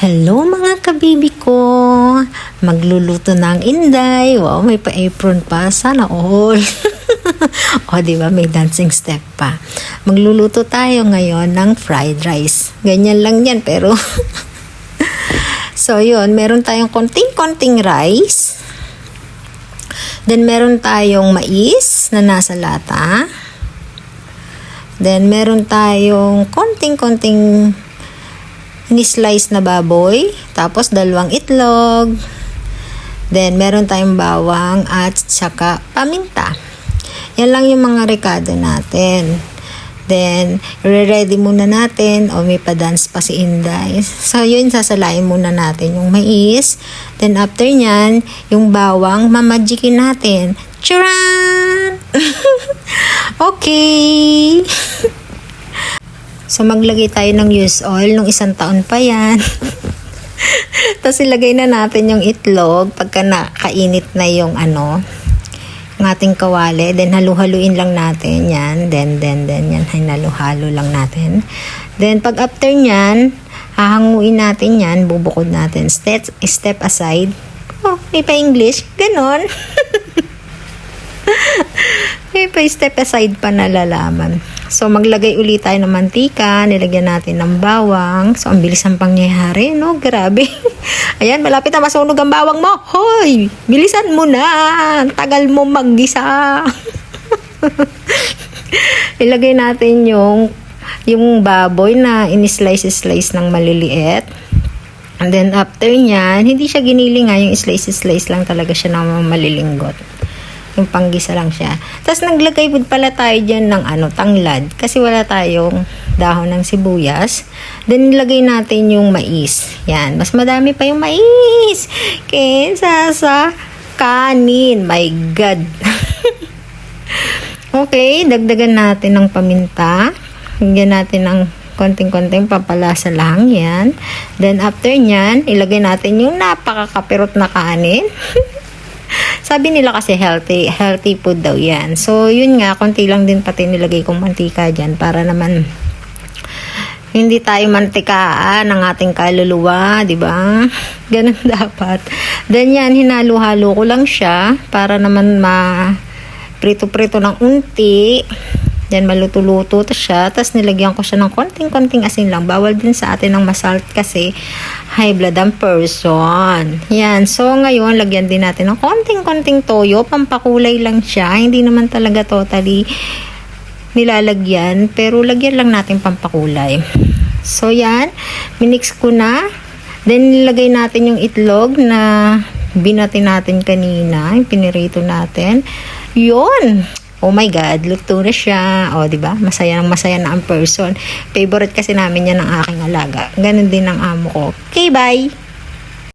Hello mga kabibi ko! Magluluto na ang Inday. Wow, may pa-apron pa. Sana all. O, diba? May dancing step pa. Magluluto tayo ngayon ng fried rice. Ganyan lang yan, pero... So, yun. Meron tayong konting-konting rice. Then, meron tayong mais na nasa lata. Then, meron tayong konting-konting ni-slice na baboy, tapos 2 itlog, then meron tayong bawang at saka paminta. Yan lang yung mga rekado natin. Then, re-ready muna natin. O, may pa-dance pa si Inday. So, yun, sasalain muna natin yung mais. Then, after nyan, yung bawang, mamagikin natin. Charan! Okay! So, maglagay tayo ng used oil nung 1 taon pa yan. Tapos, ilagay na natin yung itlog pagka nakainit na yung yung ating kawali. Then, halu-haluin lang natin yan. Then, yan. Hinalu-halo lang natin. Then, pag after nyan, hahanguin natin yan. Bubukod natin. Step aside. Oh, may pa-English. Ganon. May pa-step aside pa nalalaman. So, maglagay ulit tayo ng mantika. Nilagyan natin ng bawang. So, ang bilis ang pangyayari, no? Grabe. Ayan, malapit na masunog ang bawang mo. Hoy! Bilisan mo na! Tagal mo maggisa. Ilagay natin yung baboy na in-slice ng maliliit. And then, after nyan, hindi siya giniling nga. Yung slice lang talaga siya ng malilinggot. Yung panggisa lang siya. Tapos naglagay pala tayo dyan ng tanglad. Kasi wala tayong dahon ng sibuyas. Then nilagay natin yung mais. Yan. Mas madami pa yung mais. Kaysa sa kanin. My God. Okay. Dagdagan natin ng paminta. Hinggan natin ng konting-konting papalasa lang. Yan. Then after nyan, ilagay natin yung napakakapirot na kanin. Sabi nila kasi healthy food daw yan. So, yun nga, konti lang din pati nilagay kong mantika dyan para naman hindi tayo mantikaan ng ating kaluluwa, di ba? Ganun dapat. Then yan, hinalo-halo ko lang siya para naman prito-prito ng unti. Yan, maluto-luto siya. Tapos nilagyan ko siya ng konting-konting asin lang. Bawal din sa atin ng masalt kasi high blood ang person. Yan. So, ngayon, lagyan din natin ng konting-konting toyo. Pampakulay lang siya. Hindi naman talaga totally nilalagyan. Pero, lagyan lang natin pampakulay. So, yan. Minix ko na. Then, nilagay natin yung itlog na binati natin kanina. Yung pinirito natin. Yun. Oh my God, luto na siya. O, diba? Masaya na ang person. Favorite kasi namin yan ng aking alaga. Ganun din ang amo ko. Okay, bye!